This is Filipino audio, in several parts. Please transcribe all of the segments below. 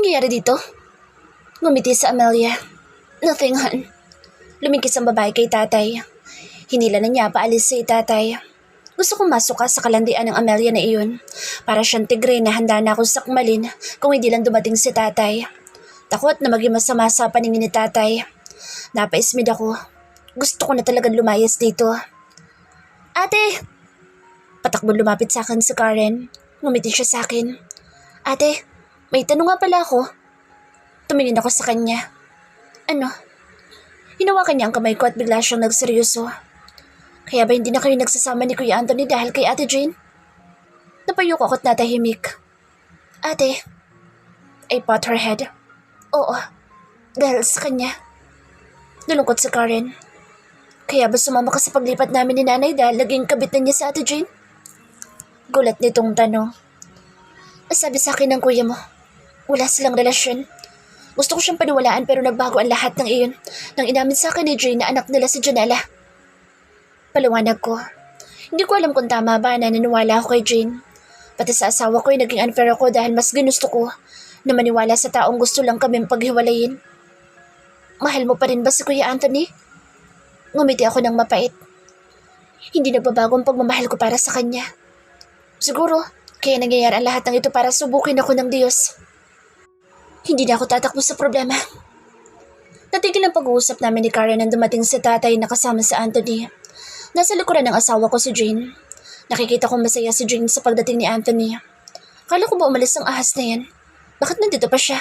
nangyayari dito? Ngumiti sa Amelia. Nothing, hon. Lumikis ang babae kay tatay. Hinila na niya paalis si tatay. Gusto kong masok sa kalandian ng Amelia na iyon. Para siyang tigre na handa na akong sakmalin kung hindi lang dumating si tatay. Takot na maging masama sa paningin ni tatay. Napaismid ako. Gusto ko na talagang lumayas dito. Ate! Patakbo lumapit sa akin si Karen. Ngumiti siya sa akin. Ate, may tanong nga pala ako. Tumingin ako sa kanya. Ano? Hinawakan niya ang kamay ko at bigla siyang nagseryoso. Kaya ba hindi na kayo nagsasama ni Kuya Anthony dahil kay Ate Jane? Napayuko ako't natahimik. Ate, I pat her head. Oo, dahil sa kanya. Nalungkot si Karen. Kaya ba sumama ka sa paglipat namin ni nanay dahil naging kabit na niya sa Ate Jane? Gulat nitong tanong. Sabi sa akin ng kuya mo, wala silang relasyon. Gusto ko siyang paniwalaan pero nagbago ang lahat ng iyon nang inamin sa akin ni Jane na anak nila si Janela. Paliwanag ko. Hindi ko alam kung tama ba na naniwala ako kay Jane. Pati sa asawa ko ay naging unfair ako dahil mas ginusto ko na maniwala sa taong gusto lang kaming paghiwalayin. Mahal mo pa rin ba si Kuya Anthony? Ngumiti ako ng mapait. Hindi nagbabago ang pagmamahal ko para sa kanya. Siguro, kaya nangyayari ang lahat ng ito para subukin ako ng Diyos. Hindi na ako tatakbo sa problema. Natigil ang pag-uusap namin ni Karen nang dumating si tatay na kasama si Anthony. Nasa likuran ng asawa ko si Jane. Nakikita kong masaya si Jane sa pagdating ni Anthony. Kala ko ba umalis ang ahas na yan? Bakit nandito pa siya?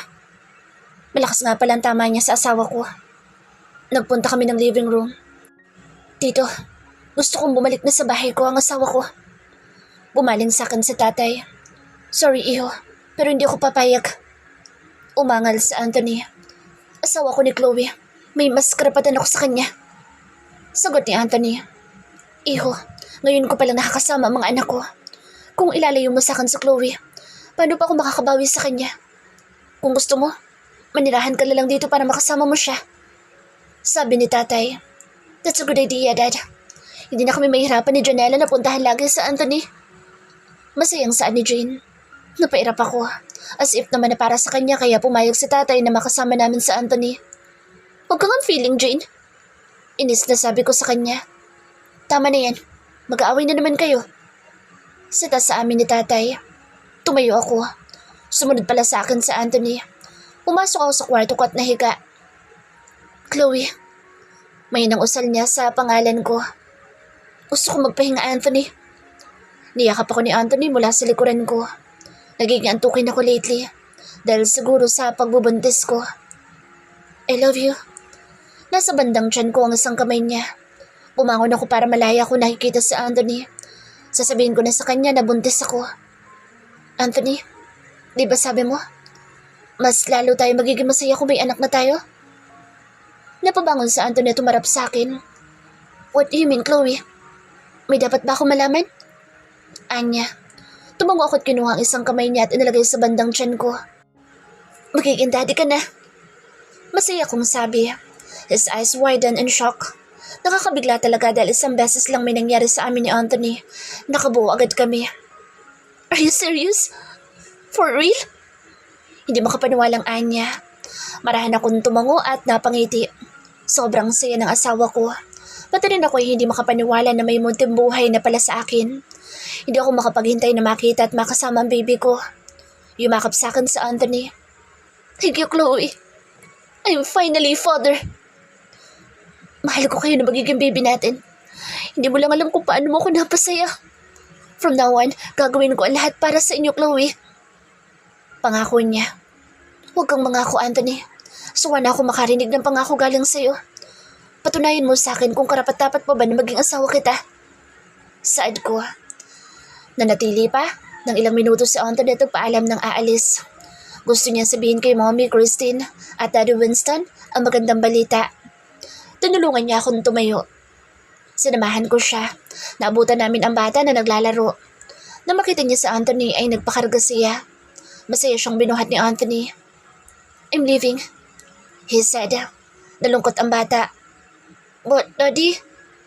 Malakas nga pala ang tama niya sa asawa ko. Nagpunta kami ng living room. Tito, gusto kong bumalik na sa bahay ko ang asawa ko. Bumaling sa akin si tatay. Sorry, iho, pero hindi ako papayag. Umangal sa Anthony. Asawa ko ni Chloe. May mas karapatan ako sa kanya. Sagot ni Anthony. Iho, ngayon ko palang nakakasama ang mga anak ko. Kung ilalayo mo sa akin si Chloe, paano pa ako makakabawi sa kanya? Kung gusto mo, manirahan ka lang dito para makasama mo siya. Sabi ni tatay. That's a good idea, Dad. Hindi na kami mahirapan ni Janela na puntahan lagi sa Anthony. Masayang saan ni Jane. Napairap ako. As if naman na para sa kanya kaya pumayag si tatay na makasama namin sa Anthony. Huwag kang feeling, Jane. Inis na sabi ko sa kanya. Tama na yan. Mag-aaway na naman kayo. Sita sa amin ni tatay. Tumayo ako. Sumunod pala sa akin sa Anthony. Pumasok ako sa kwarto ko at nahiga. Chloe. May nang usal niya sa pangalan ko. Gusto ko magpahinga, Anthony. Niyakap ako ni Anthony mula sa likuran ko. Nagiging antukin ako lately. Dahil siguro sa pagbubuntis ko. I love you. Nasa bandang tiyan ko ang isang kamay niya. Bumangon ako para malaya ko nakikita sa Anthony. Sasabihin ko na sa kanya na buntis ako. Anthony, di ba sabi mo? Mas lalo tayo magiging masaya kung may anak na tayo? Napabangon sa Anthony at tumarap sa akin. What do you mean, Chloe? May dapat ba ako malaman? Anya. Tumango ako at kinuha ang isang kamay niya at inilagay sa bandang tiyan ko. Magiging daddy ka na. Masaya kong sabi. His eyes widened in shock. Nakakabigla talaga dahil isang beses lang may nangyari sa amin ni Anthony. Nakabuo agad kami. Are you serious? For real? Hindi makapaniwalang Anya. Marahan akong tumango at napangiti. Sobrang saya ng asawa ko. Pati rin ako ay hindi makapaniwala na may munting buhay na pala sa akin. Hindi ako makapaghintay na makita at makasama ang baby ko. Yumakap sa akin sa Anthony. Thank you, Chloe. I'm finally father. Mahal ko kayo na magiging baby natin. Hindi mo lang alam kung paano mo ako napasaya. From now on, gagawin ko ang lahat para sa inyo, Chloe. Pangako niya. Huwag kang mangako, Anthony. Suwa na ako makarinig ng pangako galing sa'yo. Patunayan mo sa akin kung karapat-dapat pa ba na maging asawa kita. Saad ko. Nanatili pa, ng ilang minuto si Anthony at nagpaalam ng aalis. Gusto niya sabihin kay Mommy Christine at Daddy Winston ang magandang balita. Tinulungan niya akong tumayo. Sinamahan ko siya. Naabutan namin ang bata na naglalaro. Nang makita niya sa Anthony ay nagpakarga siya. Masaya siyang binuhat ni Anthony. I'm leaving, he said. Nalungkot ang bata. But, Daddy,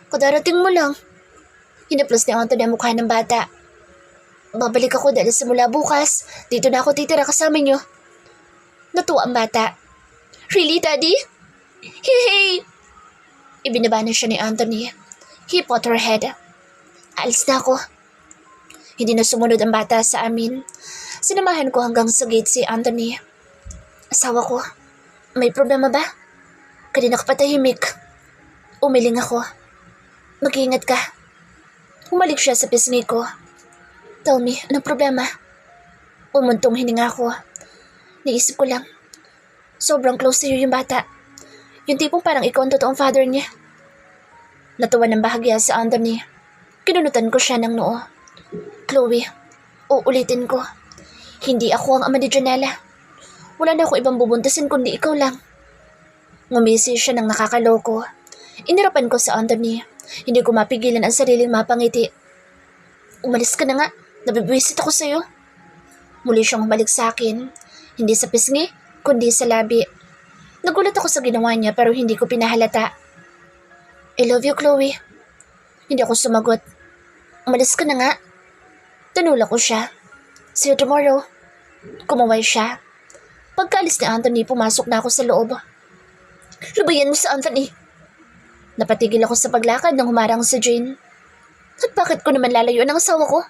kadarating mo lang. Hinaplos ni Anthony ang mukha ng bata. Babalik ako dahil simula bukas. Dito na ako titira kasama niyo. Natuwa ang bata. Really, Daddy? Hey! Ibinaba na siya ni Anthony. He put her head. Alis na ako. Hindi na sumunod ang bata sa amin. Sinamahan ko hanggang sa gate si Anthony. Asawa ko, may problema ba? Kanina ka patahimik. Umiling ako. Mag-iingat ka. Humalik siya sa pisngi ko. Tell me, anong problema? Umuntong hininga ko. Naisip ko lang. Sobrang close sa'yo yung bata. Yung tipong parang ikaw ang totoong father niya. Natuwa ng bahagya si Anthony. Kinunutan ko siya ng noo. Chloe, uulitin ko. Hindi ako ang ama ni Janela. Wala na ako ibang bubuntasin kundi ikaw lang. Ngumisi siya ng nakakaloko. Inirapan ko sa Anthony. Hindi ko mapigilan ang sariling mapangiti. Umalis ka na nga. Nabibwisit ako sa'yo. Muli siyang bumalik sa akin. Hindi sa pisngi, kundi sa labi. Nagulat ako sa ginawa niya pero hindi ko pinahalata. I love you, Chloe. Hindi ako sumagot. Umalis ka na nga. Tanula ko siya. See you tomorrow. Kumaway siya. Pagkaalis ni Anthony, pumasok na ako sa loob. Lubayan mo sa Anthony. Napatigil ako sa paglakad nang humarang si Jane. At bakit ko naman lalayuan ang asawa ko?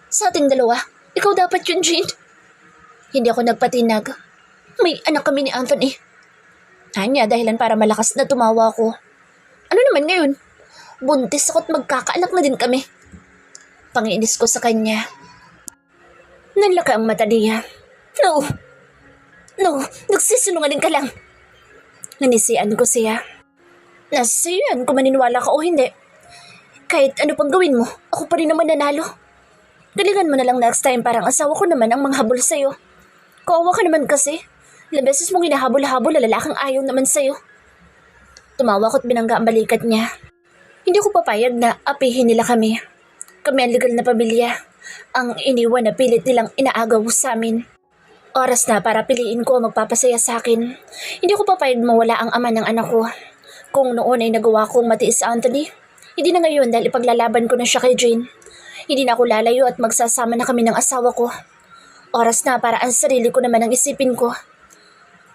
Sa ating dalawa, ikaw dapat yun, Jane. Hindi ako nagpatinag. May anak kami ni Anthony. Anya, dahilan para malakas na tumawa ako. Ano naman ngayon? Buntis ako at magkakaanak na din kami. Pangiinis ko sa kanya. Nanlaka ang mata niya. No, nagsisinungaling ka lang. Nanisian ko siya. Nasiyan kung maniniwala ka o hindi. Kahit ano pang gawin mo, ako pa rin naman nanalo. Galingan mo na lang next time parang asawa ko naman ang manghabol sa'yo. Kawawa ka naman kasi. Ilang beses mong hinahabol-habol na lalaking ayaw naman sa'yo. Tumawa ko't binangga ang balikat niya. Hindi ko papayag na apihin nila kami. Kami ang legal na pamilya. Ang iniwan na pilit nilang inaagaw sa amin. Oras na para piliin ko ang magpapasaya sa akin. Hindi ko papayag mawala ang ama ng anak ko. Kung noon ay nagawa kong matiis sa Anthony, hindi na ngayon dahil ipaglalaban ko na siya kay Jane. Hindi na ako lalayo at magsasama na kami ng asawa ko. Oras na para ang sarili ko naman ang isipin ko.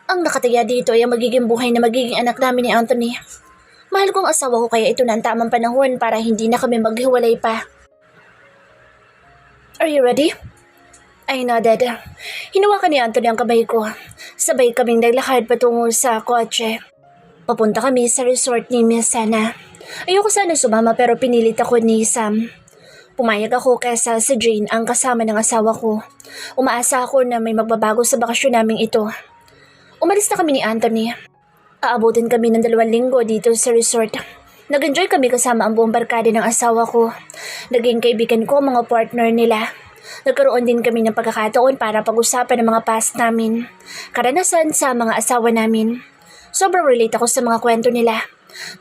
Ang nakataya dito ay ang magiging buhay na magiging anak namin ni Anthony. Mahal kong asawa ko kaya ito na ang tamang panahon para hindi na kami maghiwalay pa. Are you ready? I nodded. Hinawakan ni Anthony ang kamay ko. Sabay kaming naglakad patungo sa kotse. Papunta kami sa resort ni Miss Sana. Ayoko sana sumama pero pinilit ako ni Sam. Pumayag ako kaysa si Jane ang kasama ng asawa ko. Umaasa ako na may magbabago sa bakasyon naming ito. Umalis na kami ni Anthony. Aabutin kami ng 2 linggo dito sa resort. Nag-enjoy kami kasama ang buong barkada ng asawa ko. Naging kaibigan ko ang mga partner nila. Nagkaroon din kami ng pagkakataon para pag-usapan ng mga past namin. Karanasan sa mga asawa namin. Sobrang relate ako sa mga kwento nila.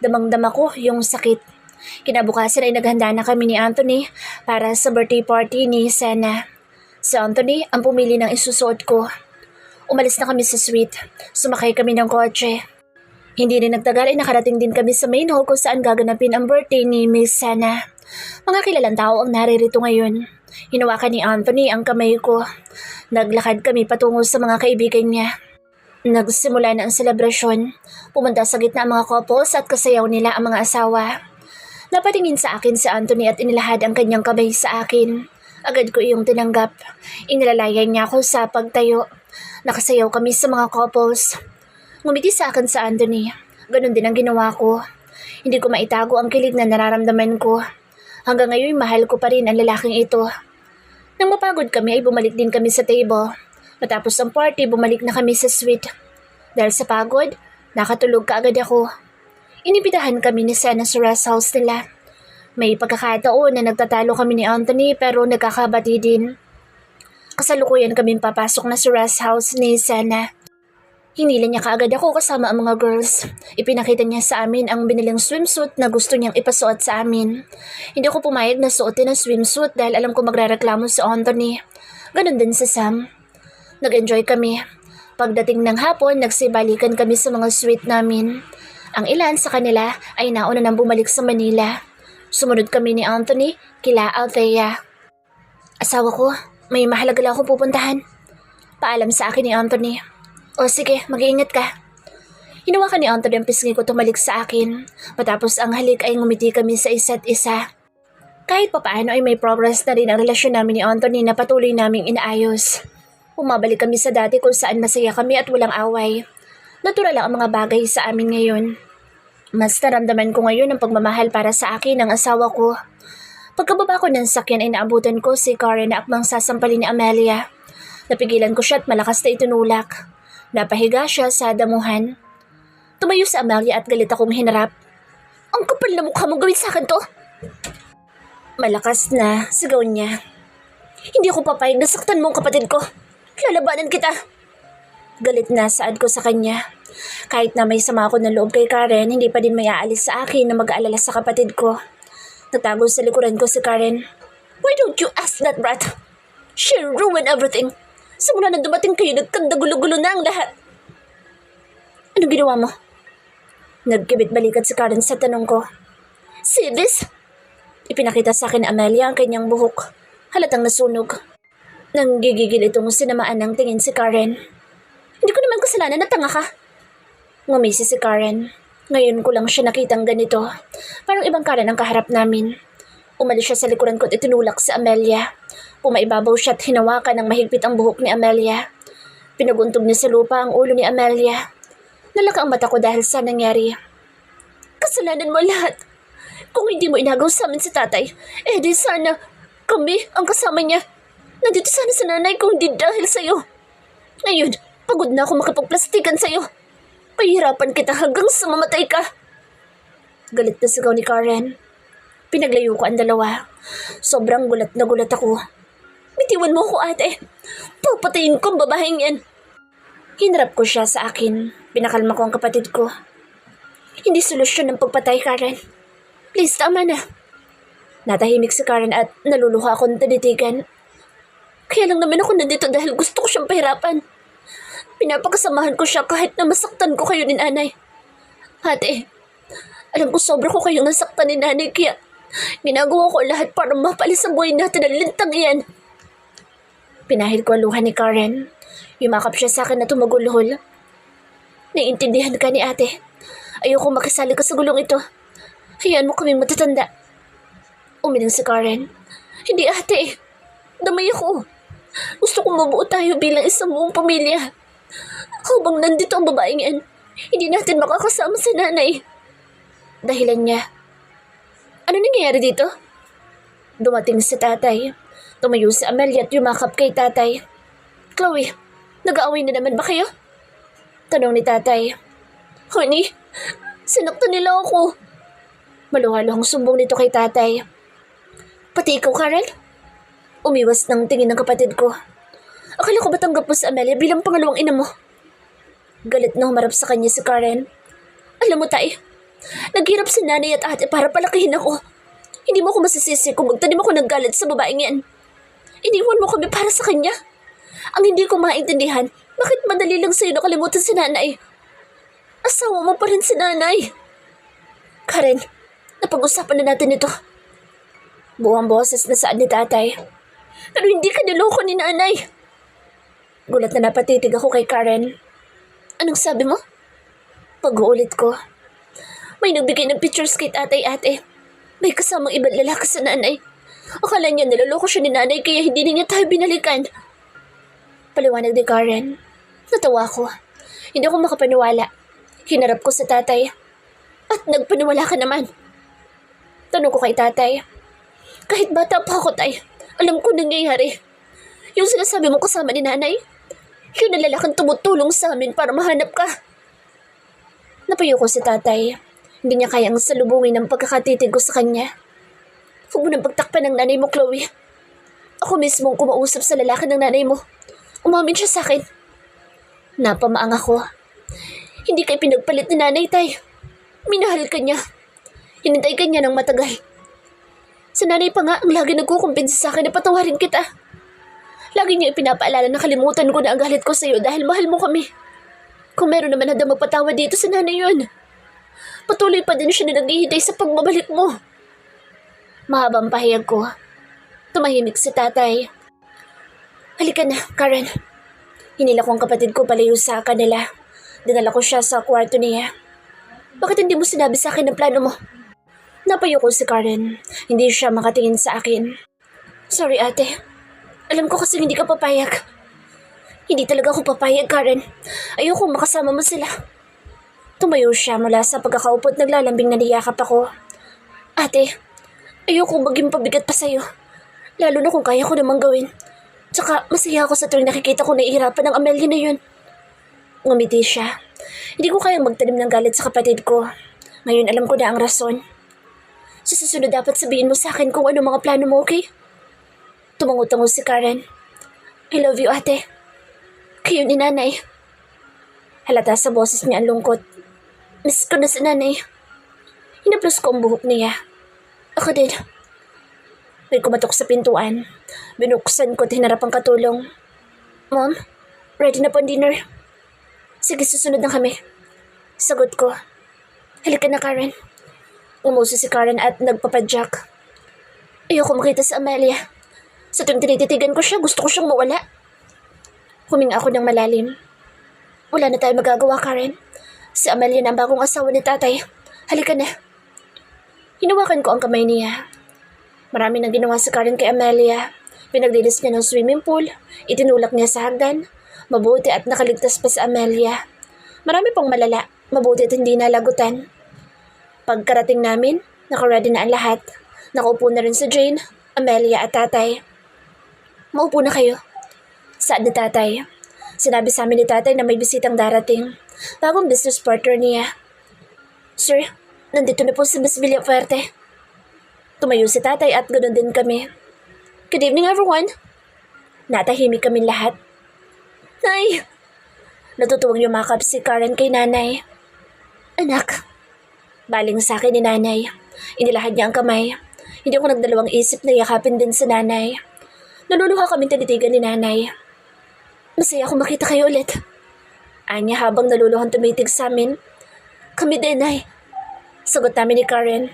Damang-dama ko yung sakit. Kinabukasan ay naghanda na kami ni Anthony para sa birthday party ni Sana. Si Anthony ang pumili ng isusuot ko. Umalis na kami sa suite. Sumakay kami ng kotse. Hindi rin nagtagal ay nakarating din kami sa main hall kung saan gaganapin ang birthday ni Miss Sana. Mga kilalang tao ang naririto ngayon. Hinawakan ni Anthony ang kamay ko. Naglakad kami patungo sa mga kaibigan niya. Nagsimula na ang selebrasyon. Pumunta sa gitna ang mga couples at kasayaw nila ang mga asawa. Napatingin sa akin si Anthony at inilahad ang kanyang kamay sa akin. Agad ko iyong tinanggap. Inilalayan niya ako sa pagtayo. Nakasayaw kami sa mga couples. Ngumiti sa akin sa Anthony. Ganon din ang ginawa ko. Hindi ko maitago ang kilig na nararamdaman ko. Hanggang ngayon mahal ko pa rin ang lalaking ito. Nang mapagod kami ay bumalik din kami sa table. Matapos ang party, bumalik na kami sa suite. Dahil sa pagod, nakatulog kaagad ako. Inibitahan kami ni Sana sa rest house nila. May pagkakataon na nagtatalo kami ni Anthony pero nagkakabati din. Kasalukuyan kaming papasok na sa rest house ni Sana. Hinila niya kaagad ako kasama ang mga girls. Ipinakita niya sa amin ang biniling swimsuit na gusto niyang ipasuot sa amin. Hindi ako pumayag na suotin ang swimsuit dahil alam ko magrereklamo si Anthony. Ganon din si Sam. Nag-enjoy kami. Pagdating ng hapon, nagsibalikan kami sa mga suite namin. Ang ilan sa kanila ay nauna nang bumalik sa Manila. Sumunod kami ni Anthony kila Althea. Asawa ko, may mahalaga lang akong pupuntahan. Paalam sa akin ni Anthony. O sige, mag-iingat ka. Hinawakan ni Anthony ang pisngi ko tumalik sa akin. Matapos ang halik ay ngumiti kami sa isa't isa. Kahit papaano ay may progress na rin ang relasyon namin ni Anthony na patuloy naming inaayos. Umabalik kami sa dati kung saan masaya kami at walang away. Natural lang ang mga bagay sa amin ngayon. Mas naramdaman ko ngayon ang pagmamahal para sa akin ng asawa ko. Pagkababa ko ng sakyan ay naabutan ko si Karen na akmang sasampalin ni Amelia. Napigilan ko siya at malakas na itinulak. Napahiga siya sa damuhan. Tumayo si Amelia at galit akong hinarap. Ang kapal na mukha mong gawin sa akin to! Malakas na sigaw niya. Hindi ako papayag na saktan mo ang kapatid ko. Lalabanan kita. Galit na saad ko sa kanya. Kahit na may sama ako ng loob kay Karen, hindi pa din may aalis sa akin na mag-aalala sa kapatid ko. Nagtago sa likuran ko si Karen. Why don't you ask that brat? She ruined everything. Simula na dumating kayo, nagkandagulo-gulo na ang lahat. Anong ginawa mo? Nagkibit balikat si Karen sa tanong ko. See this? Ipinakita sa akin ni Amelia ang kanyang buhok. Halatang nasunog. Nanggigigil itong sinamaan ng tingin si Karen. Hindi ko naman kasalanan na tanga ka. Ngumisi si Karen. Ngayon ko lang siya nakitang ganito. Parang ibang Karen ang kaharap namin. Umalis siya sa likuran ko at itinulak si Amelia. Pumaibabaw siya at hinawakan ng mahigpit ang buhok ni Amelia. Pinaguntog niya sa lupa ang ulo ni Amelia. Nalaka ang mata ko dahil sa nangyari. Kasalanan mo lahat. Kung hindi mo inagaw sa amin si tatay, di sana kami ang kasama niya. Nandito sana sa nanay kung hindi dahil sa'yo. Ngayon, pagod na ako makapagplastikan sa'yo. Pahihirapan kita hanggang sa mamatay ka. Galit na sigaw ni Karen. Pinaglayo ko ang dalawa. Sobrang gulat na gulat ako. Bitiwan mo ako, ate. Papatayin ko ang babaeng yan. Hinarap ko siya sa akin. Pinakalma ko ang kapatid ko. Hindi solusyon ng pagpatay, Karen. Please, tama na. Natahimik si Karen at naluluha akong tinitigan. Kaya lang naman ako nandito dahil gusto ko siyang pahirapan. Pinapakasamahan ko siya kahit na masaktan ko kayo ni nanay. Ate, alam ko sobra ko kayong nasaktan ni nanay kaya ginagawa ko lahat para mapalis ang buhay natin ang lintang iyan. Pinahid ko ang luha ni Karen. Yumakap siya sa akin na tumagulhol. Naiintindihan ka ni ate. Ayoko makisali ka sa gulong ito. Hayaan mo kaming matatanda. Umiling si Karen. Hindi ate. Damay ako. Gusto kong mabuo tayo bilang isang buong pamilya. Habang nandito ang babaeng yan, hindi natin makakasama sa nanay. Dahilan niya. Ano nangyayari dito? Dumating si tatay. Tumayo si Amelia at yumakap kay tatay. Chloe, nag-aaway na naman ba kayo? Tanong ni tatay. Honey, sinaktan nila ako. Maluhaluhang sumbong nito kay tatay. Pati ikaw, Karen? Umiwas ng tingin ng kapatid ko. Akala ko ba tanggap mo si Amelia bilang pangalawang ina mo? Galit na humarap sa kanya si Karen. Alam mo, tay, naghirap si nanay at ate para palakihin ako. Hindi mo ako masisisi kung magtanim ako ng galit sa babaeng yan. Iniwan mo kami para sa kanya. Ang hindi ko maintindihan, bakit madali lang sa'yo nakalimutan si nanay? Asawa mo pa rin si nanay. Karen, napag-usapan na natin ito. Buwang boses na saan ni tatay. Pero hindi ka niloko ni nanay. Gulat na napatitig ako kay Karen. Anong sabi mo? Pag-uulit ko. May nagbigay ng pictures kay tatay-ate. May kasamang ibang lalaki sa nanay. Akala niya niloloko siya ni nanay kaya hindi niya tayo binalikan. Paliwanag ni Karen. Natawa ko. Hindi ako makapaniwala. Hinarap ko sa tatay. At nagpaniwala ka naman. Tanong ko kay tatay. Kahit bata pa ako, tay, alam ko nangyayari. Yung sinasabi mo kasama ni nanay, yun ang lalaking tumutulong sa amin para mahanap ka. Napayo ko si tatay. Hindi niya kayang salubungin ang pagkakatitig ko sa kanya. Huwag mo nang pagtakpan ng nanay mo, Chloe. Ako mismo ang kumausap sa lalaki ng nanay mo. Umamin siya sa akin. Napamaang ako. Hindi kayo pinagpalit ni nanay, tay. Minahal ka niya. Hinintay ka niya ng matagal. Sa nanay pa nga ang lagi nagkukumbinsi sa akin na patawarin kita. Lagi niya ipinapaalala na kalimutan ko na ang galit ko sa iyo dahil mahal mo kami. Kung meron naman handa magpatawa dito sa nanay yun. Patuloy pa din siya na naghihintay sa pagbabalik mo. Mahabang pahayag ko. Tumahimik si tatay. Halika na, Karen. Hinila ko ang kapatid ko palayo sa kanila. Dinala ko siya sa kwarto niya. Bakit hindi mo sinabi sa akin ang plano mo? Napayo ko si Karen. Hindi siya makatingin sa akin. Sorry ate. Alam ko kasi hindi ka papayag. Hindi talaga ako papayag, Karen. Ayoko makasama mo sila. Tumayo siya mula sa pagkakaupo at naglalambing na niyakap ako. Ate, ayoko maging pabigat pa sa'yo. Lalo na kung kaya ko namang gawin. Tsaka masaya ako sa tuwing nakikita ko nahihirapan ng Amelia na yun. Ngumiti siya. Hindi ko kayang magtanim ng galit sa kapatid ko. Ngayon alam ko na ang rason. Sa susunod dapat sabihin mo sa akin kung ano mga plano mo, okay? Tumango-tango si Karen. I love you, ate. Kayo ni nanay. Halata sa boses niya ang lungkot. Miss ko na si nanay. Hinaplos ko ang buhok niya. Ako din. May kumatok sa pintuan. Binuksan ko at hinarap ang katulong. Mom, ready na po ang dinner? Sige, susunod na kami. Sagot ko. Halika na, Karen. Umuso si Karen at nagpapadyak. Ayoko makita si Amelia. Sa tuwing tinititigan ko siya, gusto ko siyang mawala. Huminga ako ng malalim. Wala na tayo magagawa, Karen. Si Amelia na ang bagong asawa ni tatay. Halika na. Hinawakan ko ang kamay niya. Marami nang ginawa si Karen kay Amelia. Pinaglinis niya ng swimming pool, itinulak niya sa hagdan. Mabuti at nakaligtas pa si Amelia. Marami pang malala, mabuti at hindi nalagutan. Pagkarating namin, nakaready na ang lahat. Nakaupo na rin si Jane, Amelia at tatay. Maupo na kayo. Saan ni tatay? Sinabi sa amin ni tatay na may bisitang darating. Bagong business partner niya. Sir, nandito na po si Miss Villafuerte. Tumayo si tatay at ganoon din kami. Good evening, everyone. Natahimik kami lahat. Nay! Natutuwang yumakap si Karen kay nanay. Anak. Baling sa akin ni nanay. Inilahad niya ang kamay. Hindi ako nagdalawang isip na yakapin din si nanay. Naluluha kami tinitigan ni nanay. Masaya ako makita kayo ulit. Anya habang naluluhan tumitig sa amin. Kami din, Nay. Sagot namin ni Karen.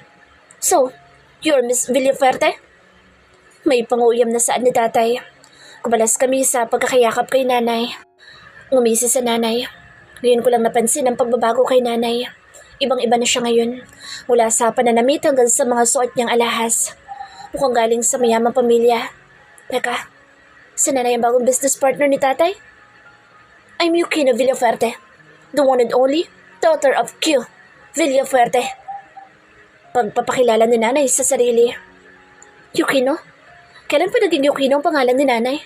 So, you're Miss Villafuerte? May panguyam na saan ni tatay. Kumalas kami sa pagkakayakap kay nanay. Ngumisi sa nanay. Ngayon ko lang napansin ang pagbabago kay nanay. Ibang-iba na siya ngayon. Mula sa pananamit hanggang sa mga suot niyang alahas. Mukhang galing sa mayamang pamilya. Teka, si nanay ang bagong business partner ni tatay? I'm Yukino Villafuerte, the one and only daughter of Q Villafuerte. Pagpapakilala ni nanay sa sarili. Yukino? Kailan pa naging Yukino ang pangalan ni nanay?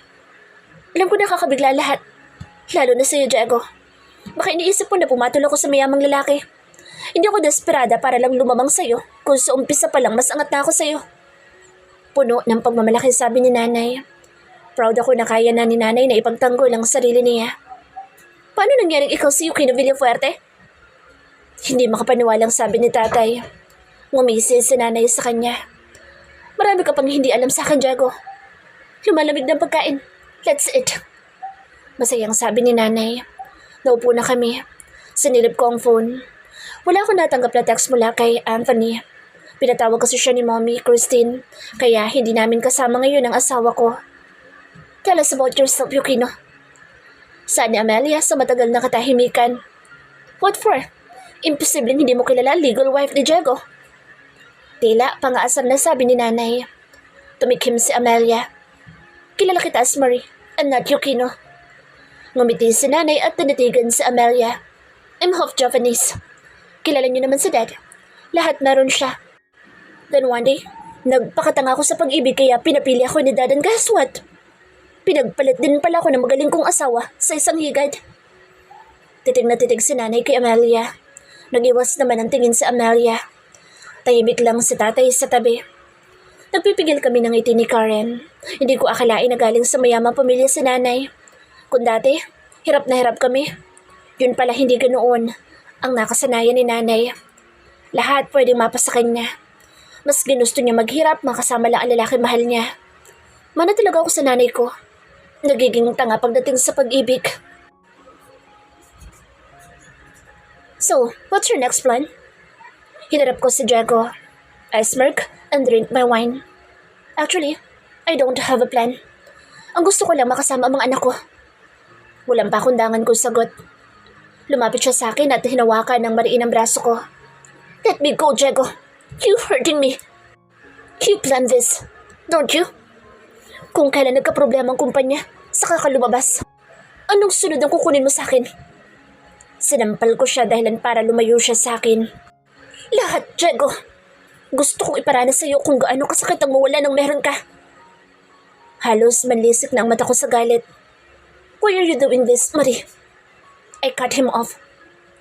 Alam ko nakakabigla lahat. Lalo na sa'yo, Diego. Baka iniisip mo na pumatol ako sa mayamang lalaki. Hindi ako desperada para lang lumamang sa'yo kung sa umpisa pa lang mas angat na ako sa'yo. Puno ng pagmamalaki sabi ni nanay. Proud ako na kaya na ni nanay na ipagtanggol ang sarili niya. Paano nangyaring ikaw si Yukino Villafuerte? Hindi makapaniwalang sabi ni tatay. Ngumisi si nanay sa kanya. Marami ka pang hindi alam sa akin, Diego. Lumalamig ng pagkain. Let's eat. Masayang sabi ni nanay. Naupo na kami. Sinilip ko ang phone. Wala akong natanggap na text mula kay Anthony. Pinatawag kasi siya ni Mommy, Christine. Kaya hindi namin kasama ngayon ang asawa ko. Tell us about yourself, Yukino. Saan ni Amelia sa matagal na katahimikan? What for? Imposible hindi mo kilala legal wife ni Diego. Tila pangaasar na sabi ni nanay. Tumikim si Amelia. Kilala kita as Marie, and not Yukino. Ngumiti si nanay at tinitigan si Amelia. I'm half Japanese. Kilala niyo naman si Dad. Lahat meron siya. Then one day, nagpakatanga ako sa pag-ibig kaya pinapili ako ni Dad and guess what? Pinagpalit din pala ako ng magaling kong asawa sa isang higad. Titig na titig si nanay kay Amelia. Nag-iwas naman ang tingin si Amelia. Tahimik lang si tatay sa tabi. Nagpipigil kami ng ngiti ni Karen. Hindi ko akalain na galing sa mayamang pamilya si nanay. Kung dati, hirap na hirap kami. Yun pala hindi ganoon ang nakasanayan ni nanay. Lahat pwedeng mapasa kanya. Mas ginusto niya maghirap, makasama lang ang lalaki mahal niya. Mana talaga ako sa nanay ko. Nagiging tanga pagdating sa pag-ibig. So, what's your next plan? Hinarap ko si Diego. I smirk and drink my wine. Actually, I don't have a plan. Ang gusto ko lang makasama ang mga anak ko. Walang pakundangan kong sagot. Lumapit siya sa akin at hinawakan ng mariin ang braso ko. Let me go, Diego. You're hurting me. You planned this, don't you? Kung kailan nagka-problema ang kumpanya, saka ka lumabas. Anong sunod ang kukunin mo sa akin? Sinampal ko siya dahilan para lumayo siya sa akin. Lahat, Diego. Gusto kong iparana sa iyo kung gaano kasakit ang mawala ng meron ka. Halos manlisik na ang mata ko sa galit. Why are you doing this, Marie? I cut him off.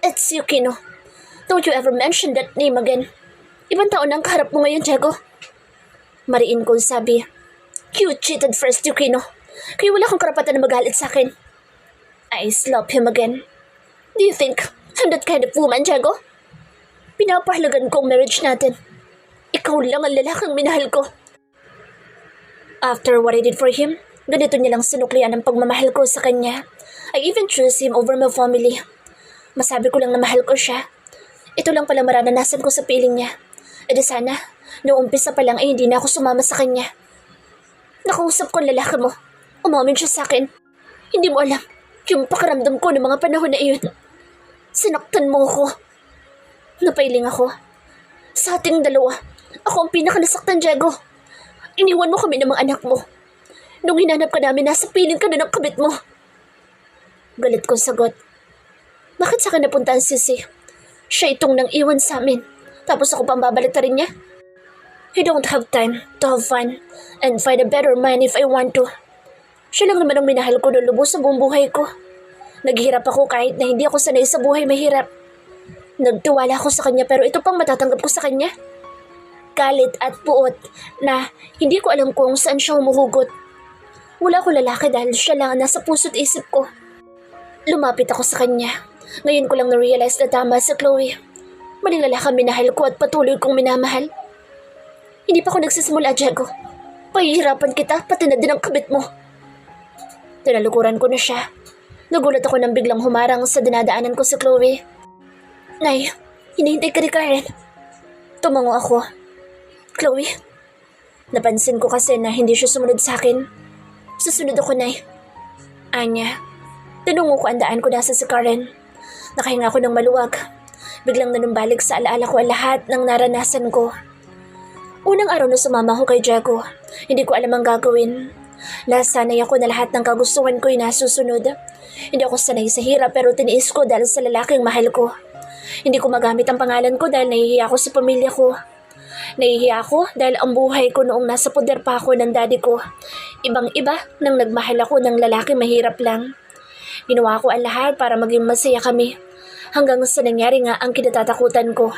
It's Yukino. Don't you ever mention that name again. Ibang tao na ang kaharap mo ngayon, Diego. Mariin kong sabi. You cheated first, Yukino. Kaya wala kang karapatan na magalit sa akin. I slapped him again. Do you think I'm that kind of woman, Diego? Pinapahalagan ko ang marriage natin. Ikaw lang ang lalaking minahal ko. After what I did for him, ganito niya lang sinuklian ang pagmamahal ko sa kanya. I even chose him over my family. Masabi ko lang na mahal ko siya. Ito lang pala maranasan ko sa piling niya. E di sana, noong umpisa pa lang ay hindi na ako sumama sa kanya. Nakausap ko ang lalaki mo. Umamin siya sa akin. Hindi mo alam yung pakiramdam ko ng mga panahon na iyon. Sinaktan mo ako. Napailing ako. Sa ating dalawa, ako ang pinakanasaktan, Diego. Iniwan mo kami ng mga anak mo. Nung hinanap ka namin, nasa piling ka na ng kabit mo. Galit kong sagot. Bakit sa akin napunta ang sisi? Siya itong nang iwan sa amin. Tapos ako pang babalik ta rin niya? I don't have time to have fun and find a better man if I want to. Siya lang naman ang minahal ko na lubos sa buong buhay ko. Naghihirap ako kahit na hindi ako sanay sa buhay mahirap. Nagtiwala ako sa kanya pero ito pang matatanggap ko sa kanya. Galit at puot na hindi ko alam kung saan siya humuhugot. Wala ko lalaki dahil siya lang ang nasa puso't isip ko. Lumapit ako sa kanya. Ngayon ko lang na-realize na tama si Chloe. Maling lalaki minahal ko at patuloy kong minamahal. Hindi pa ako nagsisimula, Diego. Pahihirapan kita, pati na din ang kabit mo. Tinalukuran ko na siya. Nagulat ako nang biglang humarang sa dinadaanan ko si Chloe. Nay, hinihintay ka ni Karen. Tumango ako. Chloe? Napansin ko kasi na hindi siya sumunod sa akin. Susunod ako, Nay. Anya, tinungo ko ang daan ko nasa si Karen. Nakahinga ako ng maluwag. Biglang nanumbalik sa alaala ko ang lahat ng naranasan ko. Unang araw na sumama ko kay Diego, hindi ko alam ang gagawin. Nasanay ako na lahat ng kagustuhan ko'y nasusunod. Hindi ako sanay sa hirap pero tiniis ko dahil sa lalaking mahal ko. Hindi ko magamit ang pangalan ko dahil nahihiya ako sa pamilya ko. Nahihiya ako dahil ang buhay ko noong nasa poder pa ako ng daddy ko. Ibang-iba nang nagmahal ako ng lalaki mahirap lang. Ginawa ko ang lahat para maging masaya kami. Hanggang sa nangyari nga ang kinatatakutan ko.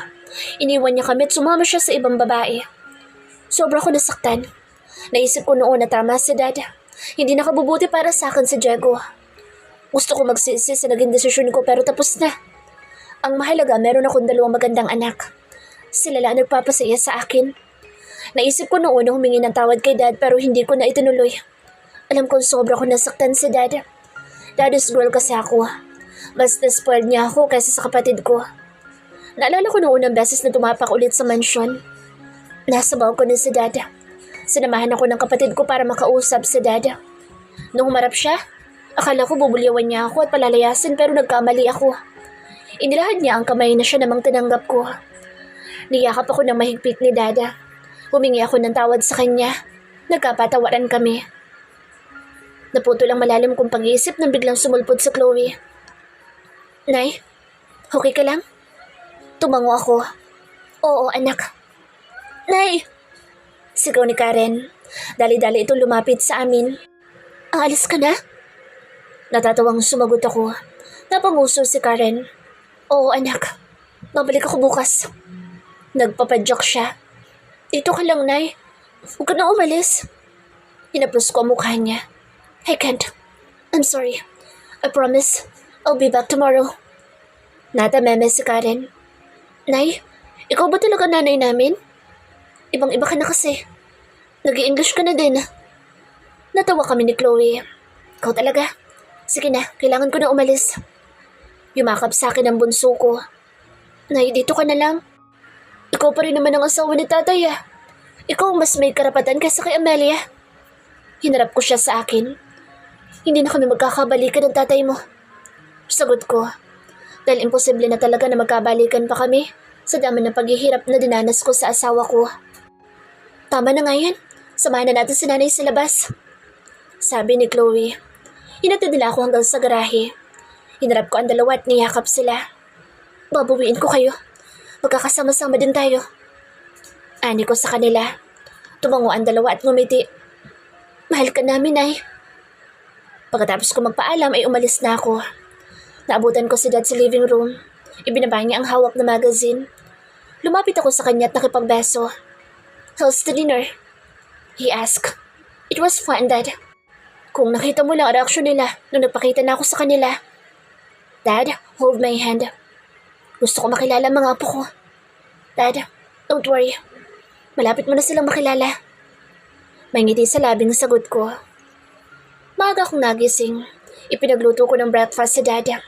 Iniwan niya kami at sumama siya sa ibang babae. Sobra ko nasaktan. Naisip ko noon na tama si Dad. Hindi nakabubuti para sa akin si Diego. Gusto ko magsisi sa naging desisyon ko pero tapos na. Ang mahalaga, meron akong 2 magandang anak. Sila lang nagpapasaya sa akin. Naisip ko noon na humingi ng tawad kay Dad pero hindi ko na itinuloy. Alam kong sobra ko nasaktan si Dad. Daddy's girl kasi ako. Basta spoiled niya ako kaysa sa kapatid ko. Naalala ko noong unang beses na tumapak ulit sa mansyon. Nasa balcony si Dad. Sinamahan ako ng kapatid ko para makausap si Dad. Nung humarap siya, akala ko bubuliwan niya ako at palalayasin pero nagkamali ako. Inilahad niya ang kamay na siya namang tinanggap ko. Niyakap ako ng mahigpit ni Dad. Humingi ako ng tawad sa kanya. Nagkapatawaran kami. Naputol ang malalim kong pag-iisip nang biglang sumulpot sa Chloe. Nay, okay ka lang? Tumango ako. Oo, anak. Nay! Sigaw ni Karen. Dali-dali ito lumapit sa amin. Aalis ka na? Natatawang sumagot ako. Napanguso si Karen. Oo, anak. Babalik ako bukas. Nagpapadyak siya. Dito ka lang, Nay. Huwag ka na umalis. Hinaplos ko ang mukha niya. I can't. I'm sorry. I promise. I'll be back tomorrow. Natameme si Karen. Nay, ikaw ba talaga nanay namin? Ibang-iba ka na kasi. Nag-i-English ka na din. Natawa kami ni Chloe. Ikaw talaga. Sige na, kailangan ko na umalis. Yumakap sa akin ang bunso ko. Nay, dito ka na lang. Ikaw pa rin naman ang asawa ni tatay ah. Ikaw mas may karapatan kaysa kay Amelia. Hinarap ko siya sa akin. Hindi na kami magkakabalikan ng tatay mo. Sagot ko. Dahil imposible na talaga na magkabalikan pa kami sa dami ng paghihirap na dinanas ko sa asawa ko. Tama na nga yan. Samahan na natin si nanay sa labas. Sabi ni Chloe. Hinatid nila ako hanggang sa garahe. Hinarap ko ang dalawa at niyakap sila. Babawiin ko kayo. Magkakasama-sama din tayo. Ani ko sa kanila. Tumango ang dalawa at ngumiti. Mahal ka namin, Nay. Pagkatapos ko magpaalam ay umalis na ako. Naabutan ko si Dad sa living room. Ibinaba niya ang hawak na magazine. Lumapit ako sa kanya at nakipagbeso. How's the dinner? He asked. It was fun, Dad. Kung nakita mo lang ang reaksyon nila nung nagpakita na ako sa kanila. Dad, hold my hand. Gusto ko makilala ang mga apo ko. Dad, don't worry. Malapit mo na silang makilala. May ngiti sa labing sagot ko. Maaga akong nagising. Ipinagluto ko ng breakfast sa Dad.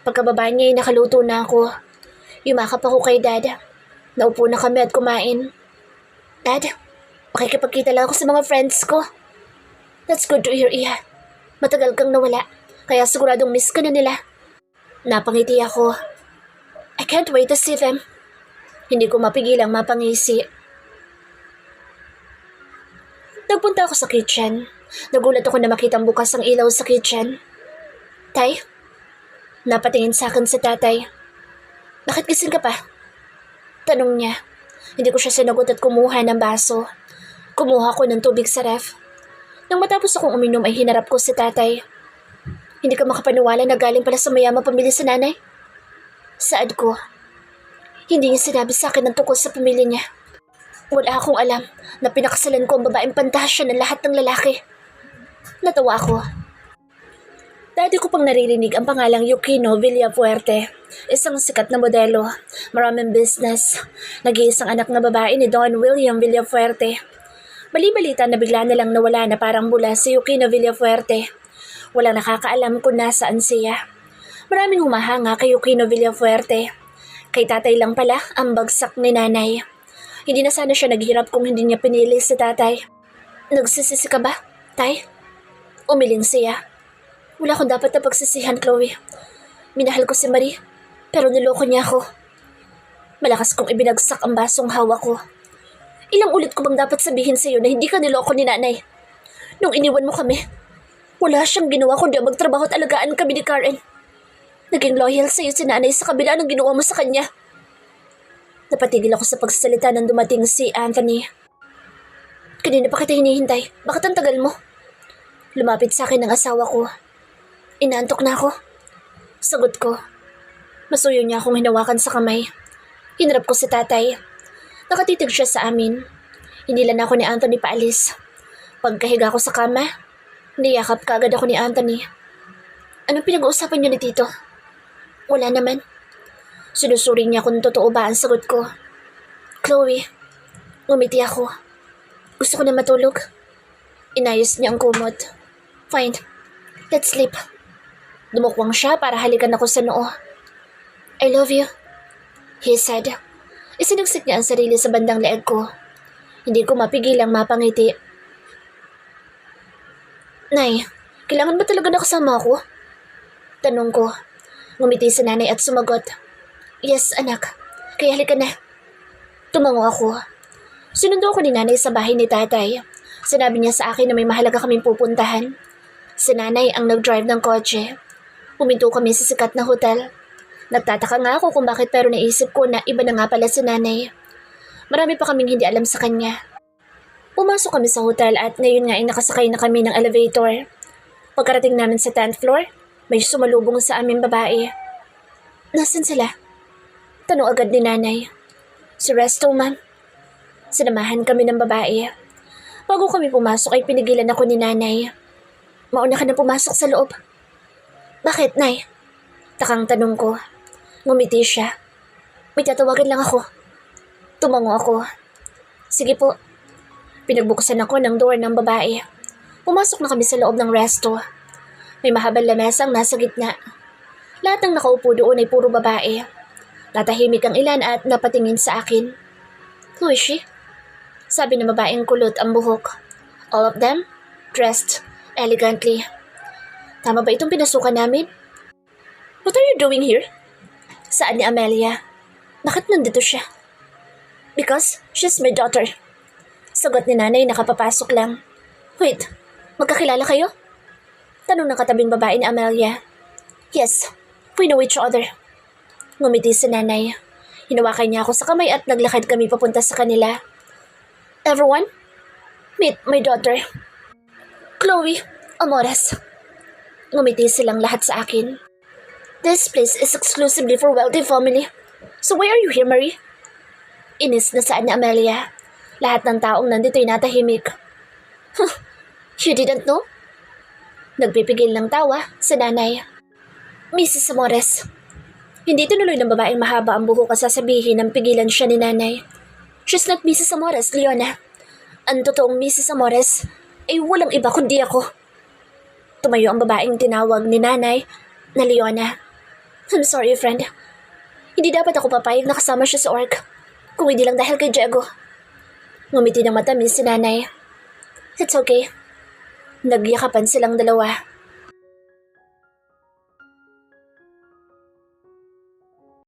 Pagkababa niya ay nakaluto na ako. Yumakap ako kay Dad. Naupo na kami at kumain. Dad, makikipagkita lang ako sa mga friends ko. That's good to hear, Iha. Matagal kang nawala, kaya siguradong miss ka na nila. Napangiti ako. I can't wait to see them. Hindi ko mapigilang mapangisi. Nagpunta ako sa kitchen. Nagulat ako na makitang bukas ang ilaw sa kitchen. Tay? Napatingin sa akin si tatay. Bakit gising ka pa? Tanong niya. Hindi ko siya sinagot at kumuha ng baso. Kumuha ko ng tubig sa ref. Nang matapos akong uminom ay hinarap ko si tatay. Hindi ka makapaniwala na galing pala sa mayamang pamilya sa nanay? Saad ko. Hindi niya sinabi sa akin ng tungkol sa pamilya niya. Wala akong alam na pinakasalan ko ang babaeng pantasya ng lahat ng lalaki. Natawa ako. Dati ko pang naririnig ang pangalang Yukino Villafuerte, isang sikat na modelo, maraming business, nag-iisang anak na babae ni Don William Villafuerte. Bali-balita na bigla na lang nawala na parang bula si Yukino Villafuerte. Walang nakakaalam kung nasaan siya. Maraming humahanga kay Yukino Villafuerte. Kay tatay lang pala ang bagsak ni nanay. Hindi na sana siya naghirap kung hindi niya pinili si tatay. Nagsisisi ka ba, tay? Umiling siya. Wala akong dapat na pagsisihan, Chloe. Minahal ko si Marie, pero niloko niya ako. Malakas kong ibinagsak ang basong hawak ko. Ilang ulit ko bang dapat sabihin sa iyo na hindi ka niloko ni nanay? Nung iniwan mo kami, wala siyang ginawa kundi magtrabaho at alagaan kami ni Karen. Naging loyal sa iyo si nanay sa kabila ng ginawa mo sa kanya. Napatigil ako sa pagsasalita nang dumating si Anthony. Kanina pa kita hinihintay. Bakit ang tagal mo? Lumapit sa akin ang asawa ko. Inaantok na ako. Sagot ko. Masuyo niya akong hinawakan sa kamay. Hinarap ko si tatay. Nakatitig siya sa amin. Hinilan ako ni Anthony paalis. Pagkahiga ko sa kama, niyakap kaagad ako ni Anthony. Anong pinag-uusapan niyo ni Tito? Wala naman. Sinusuri niya kung totoo ba ang sagot ko. Chloe, ngumiti ako. Gusto ko na matulog. Inayos niya ang kumot. Fine, let's sleep. Dumukwang siya para halikan ako sa noo. I love you, he said. Isinagsik niya ang sarili sa bandang leeg ko. Hindi ko mapigilang mapangiti. Nay, kailangan ba talaga nakasama ako? Tanong ko. Ngumiti si nanay at sumagot. Yes, anak. Kaya halika na. Tumango ako. Sinundo ko ni nanay sa bahay ni tatay. Sinabi niya sa akin na may mahalaga kaming pupuntahan. Si nanay ang nag-drive ng kotse. Huminto kami sa sikat na hotel. Nagtataka nga ako kung bakit pero naisip ko na iba na nga pala si nanay. Marami pa kaming hindi alam sa kanya. Pumasok kami sa hotel at ngayon nga ay nakasakay na kami ng elevator. Pagkarating namin sa 10th floor, may sumalubong sa aming babae. Nasaan sila? Tanong agad ni nanay. Si Resto, ma'am. Sinamahan kami ng babae. Bago kami pumasok ay pinigilan ako ni nanay. Mauna ka na pumasok sa loob. Bakit, Nay? Takang tanong ko. Ngumiti siya. May tatawagan lang ako. Tumango ako. Sige po. Pinagbuksan ako ng door ng babae. Pumasok na kami sa loob ng resto. May mahabang lamesang nasa gitna. Lahat ng nakaupo doon ay puro babae. Tatahimik ang ilan at napatingin sa akin. Who is she? Sabi ng babaeng kulot ang buhok. All of them dressed elegantly. Tama ba itong pinasukan namin? What are you doing here? Saan ni Amelia? Bakit nandito siya? Because she's my daughter. Sagot ni nanay nakapapasok lang. Wait, magkakilala kayo? Tanong ng katabing babae ni Amelia. Yes, we know each other. Ngumiti si nanay. Hinawakan niya ako sa kamay at naglakad kami papunta sa kanila. Everyone, meet my daughter. Chloe Amores. Ngumiti silang lahat sa akin. This place is exclusively for wealthy family. So why are you here, Marie? Inis na saan ni Amelia. Lahat ng taong nandito ay natahimik. Huh, you didn't know? Nagpipigil ng tawa sa nanay. Mrs. Amores. Hindi tinuloy ng babaeng mahaba ang buhok at sasabihin ng pigilan siya ni nanay. She's not Mrs. Amores, Leona. Ang totoong Mrs. Amores ay walang iba kundi ako. Tumayo ang babaeng tinawag ni nanay na Leona. I'm sorry, friend. Hindi dapat ako papayag na kasama siya sa org. Kung hindi lang dahil kay Diego. Ngumiti ng matamis si nanay. It's okay. Nagyakapan silang dalawa.